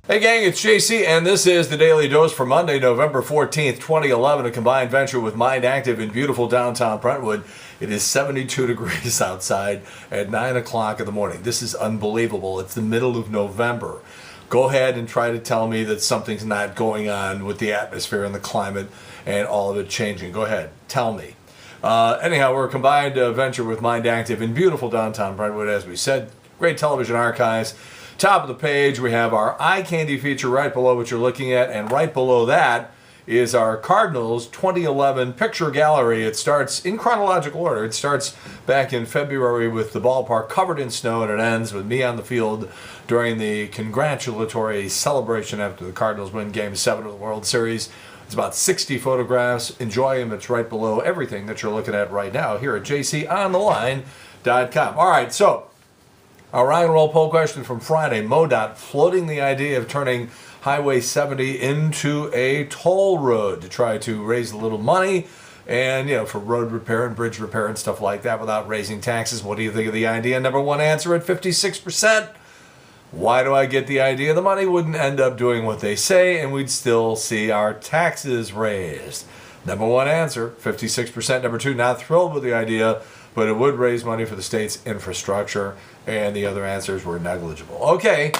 Hey gang, it's JC, and this is the Daily Dose for Monday, November 14th, 2011, a combined venture with Mind Active in beautiful downtown Brentwood. It is 72 degrees outside at 9 o'clock in the morning. This is unbelievable. It's the middle of November. Go ahead and try to tell me that something's not going on with the atmosphere and the climate and all of it changing. Go ahead, tell me. Anyhow, we're a combined venture with Mind Active in beautiful downtown Brentwood, as we said. Great television archives. Top of the page, we have our eye candy feature right below what you're looking at, and right below that is our Cardinals 2011 picture gallery. It starts in chronological order. It starts back in February with the ballpark covered in snow, and it ends with me on the field during the congratulatory celebration after the Cardinals win Game 7 of the World Series. It's about 60 photographs. Enjoy them. It's right below everything that you're looking at right now here at jcontheline.com. All right, so our rock and roll poll question from Friday. MoDOT floating the idea of turning Highway 70 into a toll road to try to raise a little money and, for road repair and bridge repair and stuff like that without raising taxes. What do you think of the idea? Number one answer at 56%. Why do I get the idea? The money wouldn't end up doing what they say and we'd still see our taxes raised. Number one answer, 56%. Number two, not thrilled with the idea, but it would raise money for the state's infrastructure, and the other answers were negligible. Okay,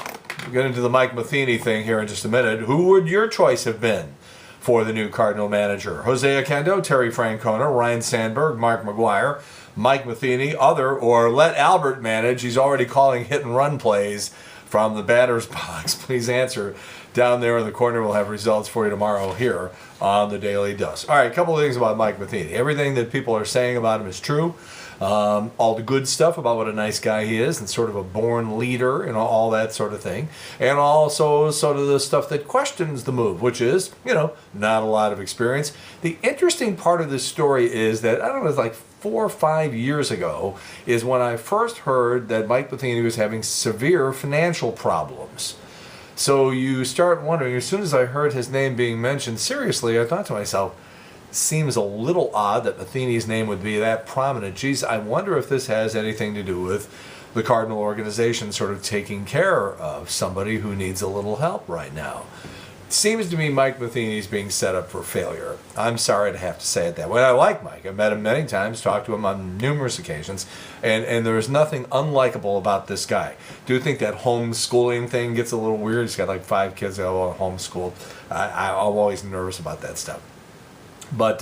we'll get into the Mike Matheny thing here in just a minute. Who would your choice have been for the new Cardinal manager? Jose Oquendo, Terry Francona, Ryan Sandberg, Mark McGwire, Mike Matheny, other, or let Albert manage. He's already calling hit and run plays from the batter's box. Please answer down there in the corner. We'll have results for you tomorrow here on the Daily Dose. All right, a couple of things about Mike Matheny. Everything that people are saying about him is true. All the good stuff about what a nice guy he is and sort of a born leader and all that sort of thing. And also sort of the stuff that questions the move, which is, not a lot of experience. The interesting part of this story is that, I don't know, it's like 4 or 5 years ago is when I first heard that Mike Matheny was having severe financial problems. So you start wondering, as soon as I heard his name being mentioned, seriously, I thought to myself, seems a little odd that Matheny's name would be that prominent. Geez, I wonder if this has anything to do with the Cardinal organization sort of taking care of somebody who needs a little help right now. It seems to me Mike Matheny's being set up for failure. I'm sorry to have to say it that way. I like Mike. I've met him many times, talked to him on numerous occasions, and there is nothing unlikable about this guy. Do you think that homeschooling thing gets a little weird? He's got like 5 kids that are homeschooled. I'm always nervous about that stuff. But,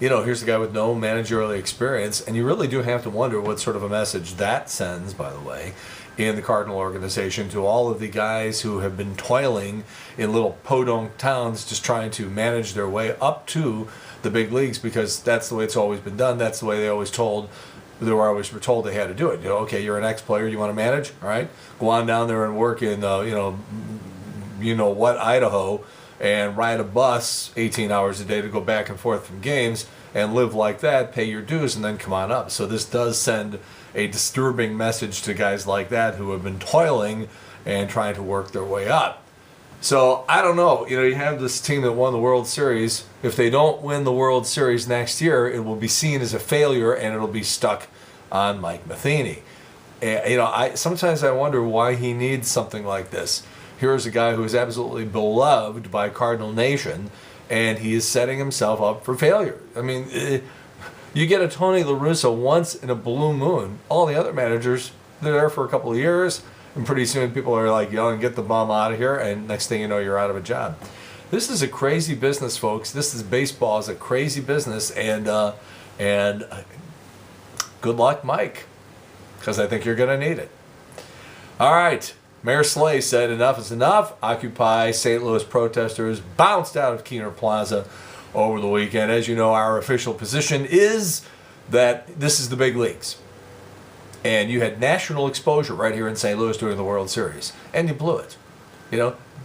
here's a guy with no managerial experience, and you really do have to wonder what sort of a message that sends, by the way, in the Cardinal organization to all of the guys who have been toiling in little podunk towns just trying to manage their way up to the big leagues, because that's the way it's always been done. That's the way they always were told they had to do it. Okay, you're an ex-player, you want to manage? All right, go on down there and work in, Idaho, and ride a bus 18 hours a day to go back and forth from games and live like that, pay your dues, and then come on up. So this does send a disturbing message to guys like that who have been toiling and trying to work their way up. So I don't know. You have this team that won the World Series. If they don't win the World Series next year, it will be seen as a failure and it'll be stuck on Mike Matheny. And, sometimes I wonder why he needs something like this. Here's a guy who is absolutely beloved by Cardinal Nation, and he is setting himself up for failure. I mean, you get a Tony La Russa once in a blue moon. All the other managers, they're there for a couple of years, and pretty soon people are like yelling, "Get the bum out of here," and next thing you know, you're out of a job. This is a crazy business, folks. Baseball is a crazy business, and good luck, Mike, because I think you're going to need it. All right. Mayor Slay said enough is enough. Occupy St. Louis protesters bounced out of Keener Plaza over the weekend. As you know, our official position is that this is the big leagues. And you had national exposure right here in St. Louis during the World Series. And you blew it.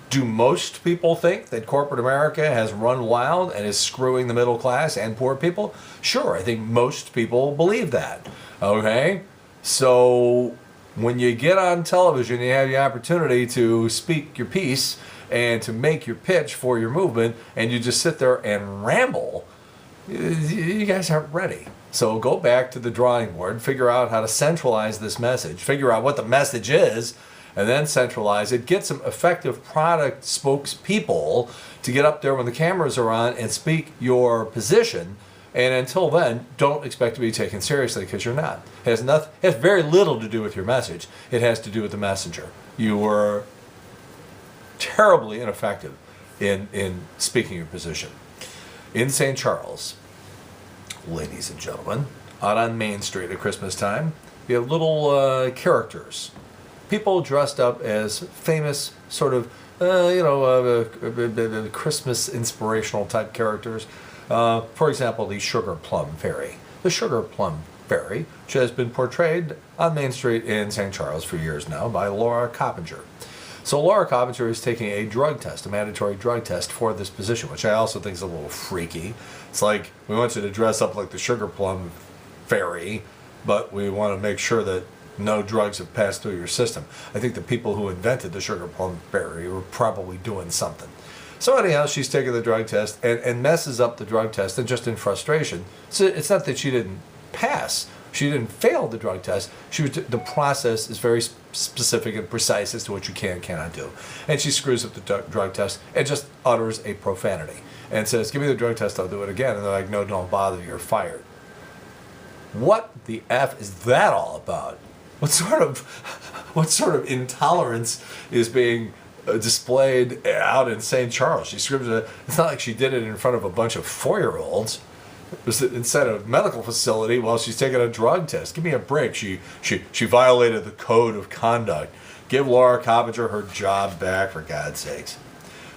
Do most people think that corporate America has run wild and is screwing the middle class and poor people? Sure, I think most people believe that. Okay? So when you get on television, you have the opportunity to speak your piece and to make your pitch for your movement, and you just sit there and ramble. You guys aren't ready. So go back to the drawing board, figure out how to centralize this message, figure out what the message is, and then centralize it. Get some effective product spokespeople to get up there when the cameras are on and speak your position. And until then, don't expect to be taken seriously, because you're not. It has very little to do with your message. It has to do with the messenger. You were terribly ineffective in speaking your position. In St. Charles, ladies and gentlemen, out on Main Street at Christmas time, you have little characters. People dressed up as famous sort of, Christmas inspirational type characters. For example, the Sugar Plum Fairy. The Sugar Plum Fairy, which has been portrayed on Main Street in St. Charles for years now by Laura Coppinger. So Laura Coppinger is taking a drug test, a mandatory drug test for this position, which I also think is a little freaky. It's like, we want you to dress up like the Sugar Plum Fairy, but we want to make sure that no drugs have passed through your system. I think the people who invented the Sugar Plum Fairy were probably doing something. So anyhow, she's taking the drug test and messes up the drug test, and just in frustration. So it's not that she didn't pass. She didn't fail the drug test. The process is very specific and precise as to what you can and cannot do. And she screws up the drug test and just utters a profanity and says, "Give me the drug test, I'll do it again." And they're like, "No, don't bother, you're fired." What the F is that all about? What sort of intolerance is being displayed out in St. Charles? She screams it. It's not like she did it in front of a bunch of 4-year-olds. It was inside a medical facility while she's taking a drug test. Give me a break. She violated the code of conduct. Give Laura Coppinger her job back, for God's sakes.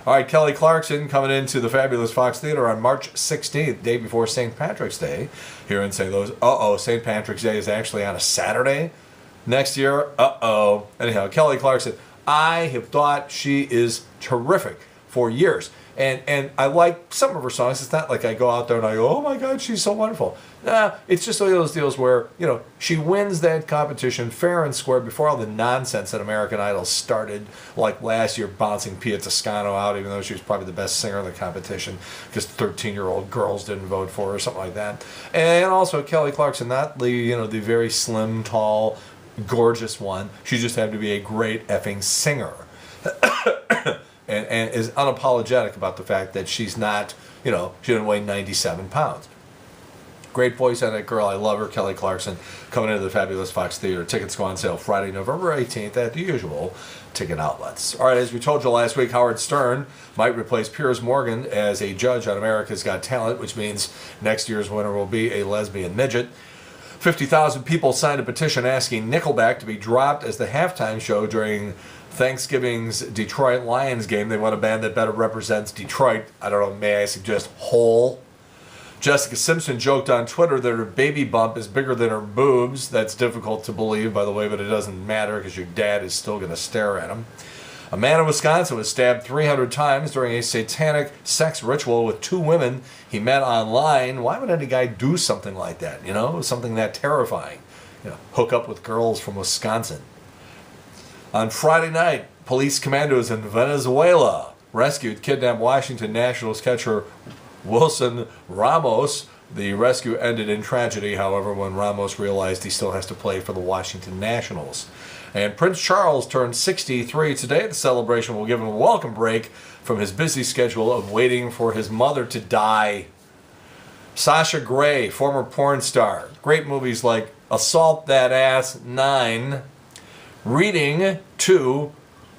All right, Kelly Clarkson coming into the fabulous Fox Theater on March 16th, day before St. Patrick's Day, here in St. Louis. St. Patrick's Day is actually on a Saturday next year. Anyhow, Kelly Clarkson, I have thought she is terrific for years. And I like some of her songs. It's not like I go out there and I go, "Oh my God, she's so wonderful." Nah, it's just one of those deals where, she wins that competition fair and square before all the nonsense that American Idol started, like last year bouncing Pia Toscano out, even though she was probably the best singer in the competition because 13-year-old girls didn't vote for her or something like that. And also Kelly Clarkson, not the very slim, tall, gorgeous one. She just happened to be a great effing singer. And is unapologetic about the fact that she's not, she doesn't weigh 97 pounds. Great voice on that girl. I love her, Kelly Clarkson, coming into the fabulous Fox Theater. Tickets go on sale Friday, November 18th at the usual ticket outlets. All right, as we told you last week, Howard Stern might replace Piers Morgan as a judge on America's Got Talent, which means next year's winner will be a lesbian midget. 50,000 people signed a petition asking Nickelback to be dropped as the halftime show during Thanksgiving's Detroit Lions game. They want a band that better represents Detroit. I don't know, may I suggest Hole? Jessica Simpson joked on Twitter that her baby bump is bigger than her boobs. That's difficult to believe, by the way, but it doesn't matter because your dad is still going to stare at him. A man in Wisconsin was stabbed 300 times during a satanic sex ritual with 2 women he met online. Why would any guy do something like that? Something that terrifying. Hook up with girls from Wisconsin. On Friday night, police commandos in Venezuela rescued kidnapped Washington Nationals catcher Wilson Ramos. The rescue ended in tragedy, however, when Ramos realized he still has to play for the Washington Nationals. And Prince Charles turned 63 today. The celebration will give him a welcome break from his busy schedule of waiting for his mother to die. Sasha Grey, former porn star. Great movies like Assault That Ass 9. Reading to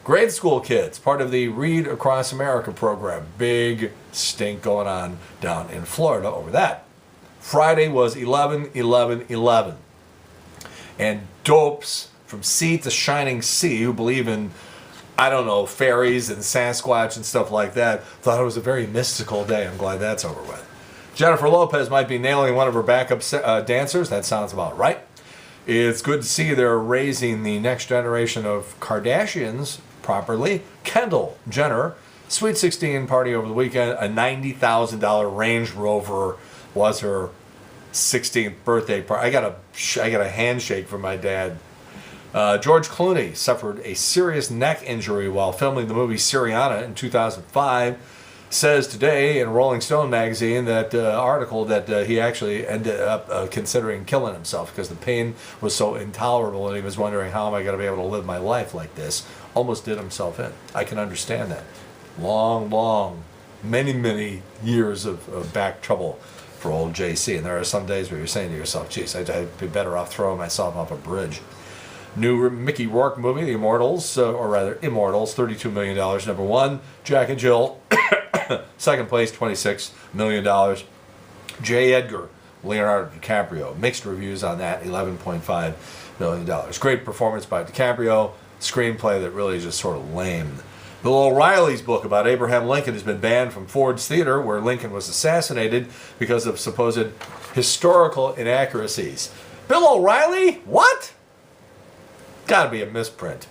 grade school kids, part of the Read Across America program. Big stink going on down in Florida over that. Friday was 11/11/11. And dopes from sea to shining sea who believe in, fairies and Sasquatch and stuff like that, thought it was a very mystical day. I'm glad that's over with. Jennifer Lopez might be nailing one of her backup dancers. That sounds about right. It's good to see they're raising the next generation of Kardashians properly. Kendall Jenner, Sweet 16 party over the weekend. A $90,000 Range Rover was her 16th birthday party. I got a handshake from my dad. George Clooney suffered a serious neck injury while filming the movie Syriana in 2005. says today in Rolling Stone magazine that article that he actually ended up considering killing himself because the pain was so intolerable and he was wondering, how am I going to be able to live my life like this? Almost did himself in. I can understand that. Long, many years of back trouble for old JC. And there are some days where you're saying to yourself, geez, I'd be better off throwing myself off a bridge. New Mickey Rourke movie, The Immortals, or rather Immortals, $32 million, number one. Jack and Jill, second place, $26 million. J. Edgar, Leonardo DiCaprio, mixed reviews on that, $11.5 million. Great performance by DiCaprio, screenplay that really is just sort of lame. Bill O'Reilly's book about Abraham Lincoln has been banned from Ford's Theater, where Lincoln was assassinated, because of supposed historical inaccuracies. Bill O'Reilly? What? Gotta be a misprint.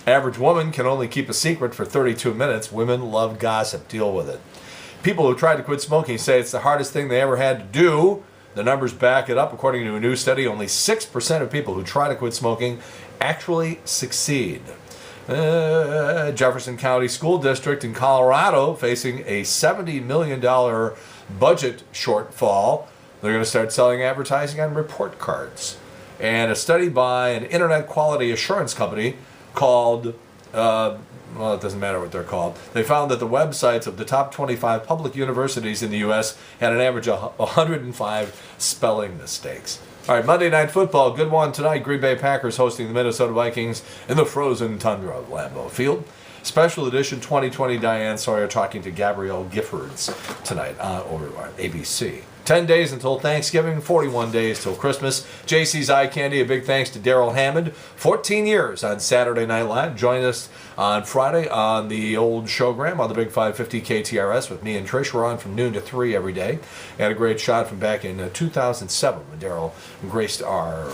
Average woman can only keep a secret for 32 minutes. Women love gossip. Deal with it. People who try to quit smoking say it's the hardest thing they ever had to do. The numbers back it up. According to a new study, only 6% of people who try to quit smoking actually succeed. Jefferson County School District in Colorado facing a $70 million budget shortfall. They're going to start selling advertising on report cards. And a study by an internet quality assurance company called, well, it doesn't matter what they're called. They found that the websites of the top 25 public universities in the U.S. had an average of 105 spelling mistakes. All right, Monday Night Football, good one tonight. Green Bay Packers hosting the Minnesota Vikings in the frozen tundra of Lambeau Field. Special edition 2020 Diane Sawyer talking to Gabrielle Giffords tonight over on ABC. 10 days until Thanksgiving, 41 days till Christmas. JC's Eye Candy, a big thanks to Daryl Hammond. 14 years on Saturday Night Live. Join us on Friday on the old showgram on the Big 550 KTRS with me and Trish. We're on from noon to 3 every day. And a great shot from back in 2007 when Daryl graced our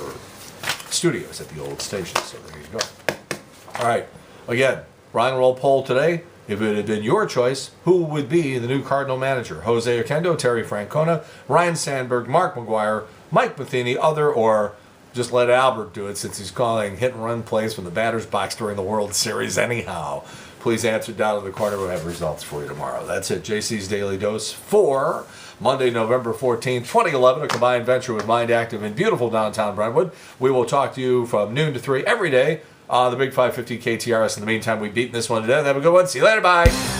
studios at the old station. So there you go. All right. Again, rock and roll poll today. If it had been your choice, who would be the new Cardinal manager? Jose Oquendo, Terry Francona, Ryan Sandberg, Mark McGuire, Mike Matheny, other, or just let Albert do it since he's calling hit and run plays from the batter's box during the World Series anyhow. Please answer down in the corner. We'll have results for you tomorrow. That's it. JC's Daily Dose for Monday, November 14th, 2011, a combined venture with Mind Active in beautiful downtown Brentwood. We will talk to you from noon to 3 every day on the Big 550 KTRS. In the meantime, we've beaten this one to death. Have a good one. See you later. Bye.